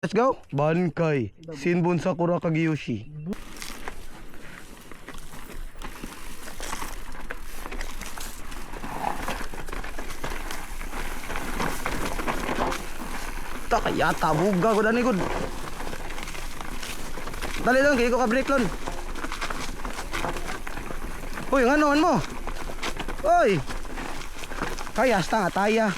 Let's go. Bankai. Shinbun Sakura Kageyoshi. Tak yata buga ko dani gud. Dali lang kay ko ka break lon. Hoy, nganoon mo? Hoy. Kaya sta ataya.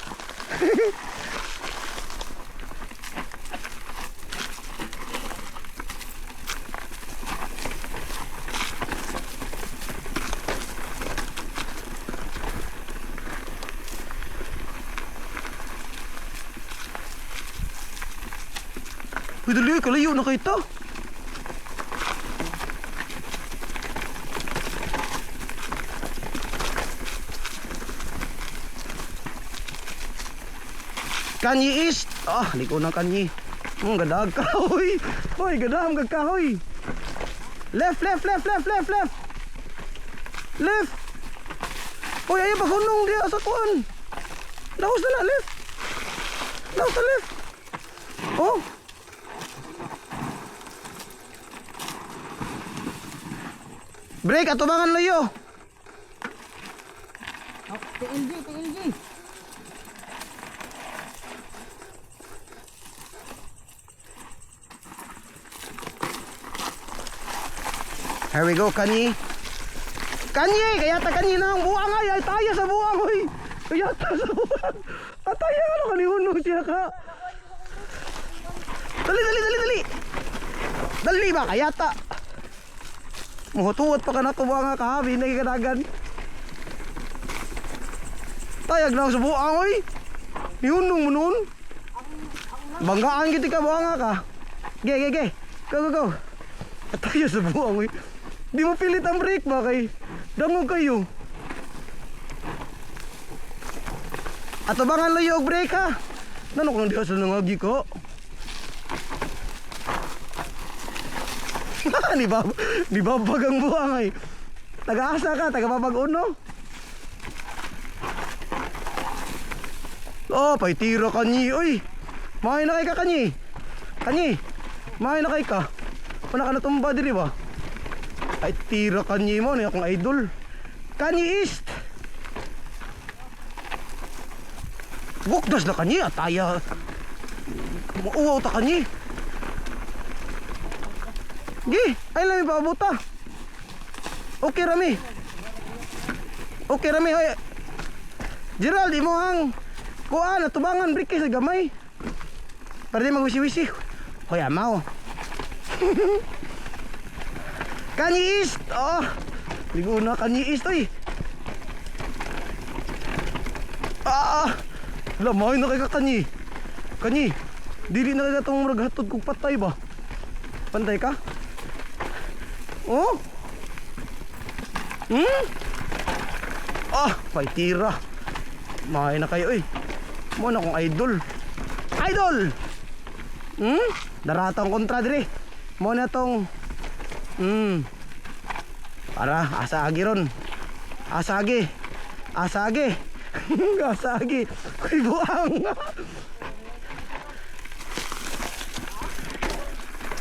Uy, dali, kalayo na kita. Kanyi East. Ah, liko na kanyi. Gadag ka, hoy. Hoy, gadam ka, hoy. Left. Left. Hoy, ayo pa hunong dia sa kuan. Laos na left. Laos na left. Oh. Break, atubangan layo. TNG. Here we go, kanyi. Kanyi, kaya ta kanyi na ang buwang ay tayo sa buwang, hoy. Kaya ta sa buwang. Ataya ano kanihunong siya ka. Dali. Dali ba, kaya ta. Muhutuwat pa ka na tubuang nga kahabi na kikadagan. Tayag na sa buang, hoy. Nihunong mo nun. Banggaan kita ka buang nga ka. Ge. Go. Ataya sa buang, hoy. Di mo pilit ang break ba kay dangog kayo. Atubangan layo og break ha. Nano kung di asa nangagi ko. Di babag ang buwang ay. Taga-asa ka, taga-babag-uno. Oh, pay tira kanyi, oy. Mahay na kay ka kanyi. Kanyi. Mahay na kay ka. Wala ka natumba diri ba? Ay tira kanyi mo, ni akong idol. Kanyi East. Bukdas na kanyi, ataya. Muuwaw ta kanyi. Gi, ay lang ipabuta. Okay rami, hoy. Gerald, imo ang kuan atubangan break sa gamay. Para di magwisi-wisi. Hoy amaw. Kanyi East. Oh. Ligo na Kanyi East oy. Lamay na kay ka kanyi. Kanyi, dili na kay katong maghatod kog patay ba? Pantay ka? Oh? May tira. Mahay na kayo eh. Mo na kong idol. Daratang kontra dire. Mo na tong para asagi ron. Asagi. Asagi. Kuy buang.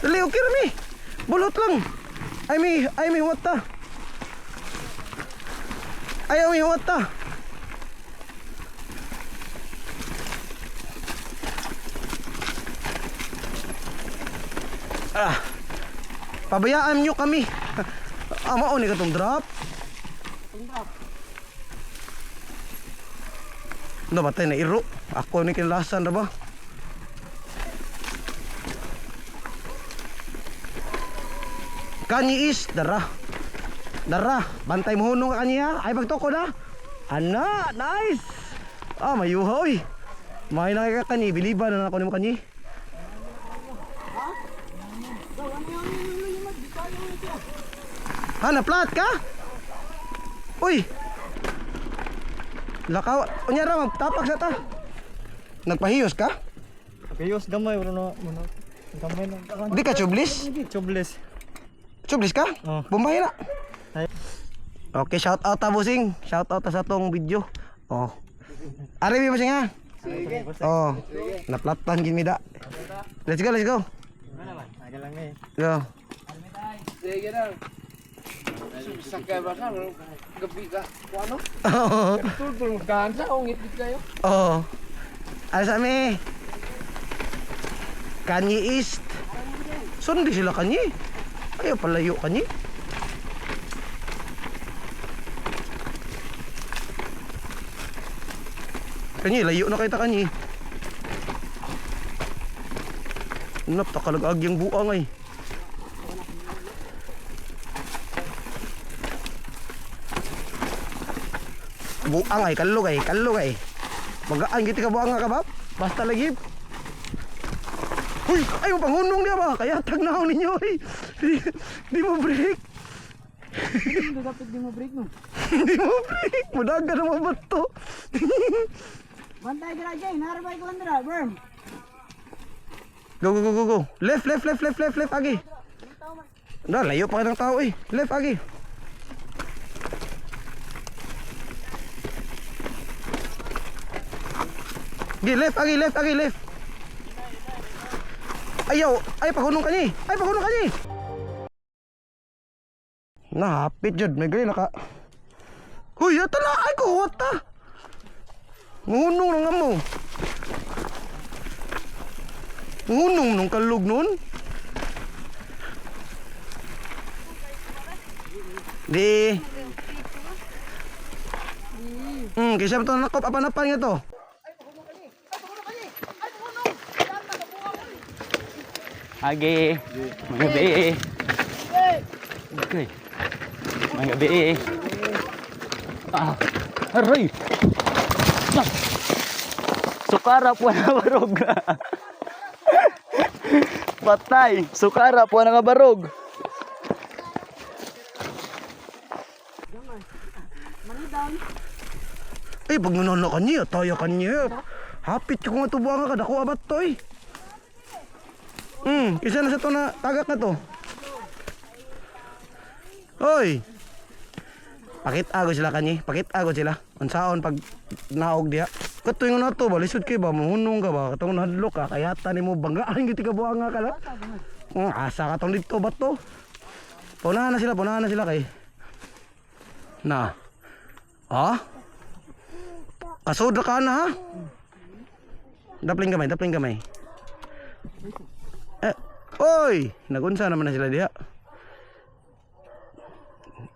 Dali, okay rami. Bulot lang. Ay may huwat ta. Ayaw may huwat ta. Pabayaan nyo kami. Maon ka tong drop. Ano ba tayo na iro? Ako ni kinlasan na ba? Kanyi East, dara, bantay mo hunong ka kanya. Ay pagtoko na. Ana, nice. Mayuha oy. May na ka kanyi, biliban na ako nimo kanyi. Na plat ka? Uy. Lakaw, unya ra magtapak sa ta. Nagpahiyos ka? Pagayos gamay wala na. Gamay na. Di ka chublis? Chublis ka? Oh. Bumbay na. Okay, shout out ta busing. Shout out ta sa tong video. Oh. Ari mo siya nga. Oh, naplatan gini da. Let's go, let's go. Aga lang eh. Go. Sige lang. Sakay ba ka? Gabi ka. Ano? Oh. Tulog ka sa ungit kayo. Oh. Ano sa mi? Kanyi East. Sundi sila kanyi. Ayaw palayo kanyi. Kanyi, layo na kita kanyi. Napakalag yung buang ay. Buang ay, kalog ay, kalog ay. Magaan gitu ka buang nga ka ba? Basta lagi. Uy, ay mo panghunong niya ba? Kaya tagnaw ninyo ay. Di mo break. Hindi dapat di mo break no. Di mo break. Mudaga na mo bato. Bantay dira jay, narabay ko andra, berm. Go, go, go, go, go. Left, left, left, left, left, left, agi. Dah, layo pa ka ng tao eh. Left, agi. Gi, left, agi, left, agi, left. Ayaw, ay paghunong ka ni. Ay paghunong ka ni. Nahapit jud, may gani naka. Huy, atala ay ko wata. Ngunong nga mo. Ngunong nung kalug nun. Di. Kaya to nakop apa-napan nga to. Agi, mga gabi. Okay. Mga gabi. Ah, aray. Ah. Sukara po na barog. Patay, sukara po na barog. Ay, pag nunono ka niya, tayo ka niya. Hapit ko nga tubuhan ka, dako abat to eh. Isa na sa to na tagak na to. Hoy! Pakit agod sila kanyi, pakit agod sila. Unsaon pag naog diha. Katuyo na to, balisod kay ba, mahunong ka ba, katong nahadlok ka, kayata ni mo banggaan giti ka buhanga ka la. Asa ka tong dito ba to? Punahan na sila kay. Na. Ha? Kasod ka na ha? Dapling kamay. Oy! Nagunsa naman na sila diha.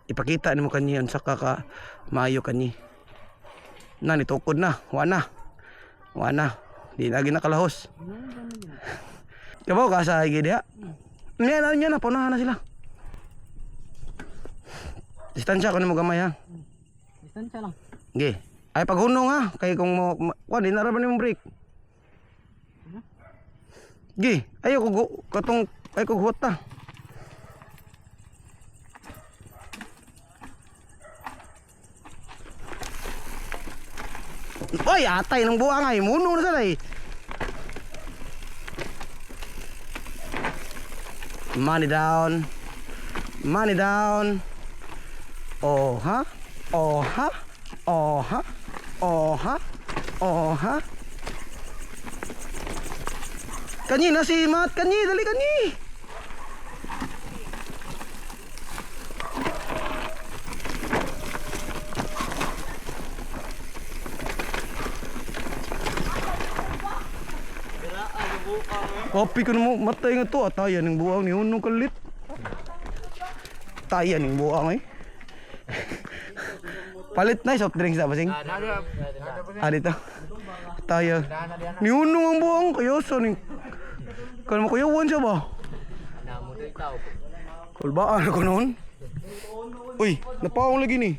Ipakita ni mo kanyi ang saka ka maayo kanyi. Na, nitukod na. Wana. Di lagi nakalahos. Kabaw ka sa higi diha. Niya na, punahan na sila. Distansya ko ni mo gamay ha. Distansya lang. Gi. Ay paghunong ha. Kay kung mo, di naraman ni mo break. Gi, ayo ko katong ay ko huwata. Oy, atay ng buang ay muno na sana eh. Money down. Oh ha? Kanyi na si Mat, kanyi, dali kanyi. Kopi ko na mo, matay nga to, atayan ng buang ni Hunong kalit. Tayan ng buang eh. Palit na soft drinks na basing. Dito. Tayo. Ni Hunong ang buang, kayo sa ning. Kano mo kuyawan siya ba? Kulbaan ako noon. Uy, napaong lagi ni.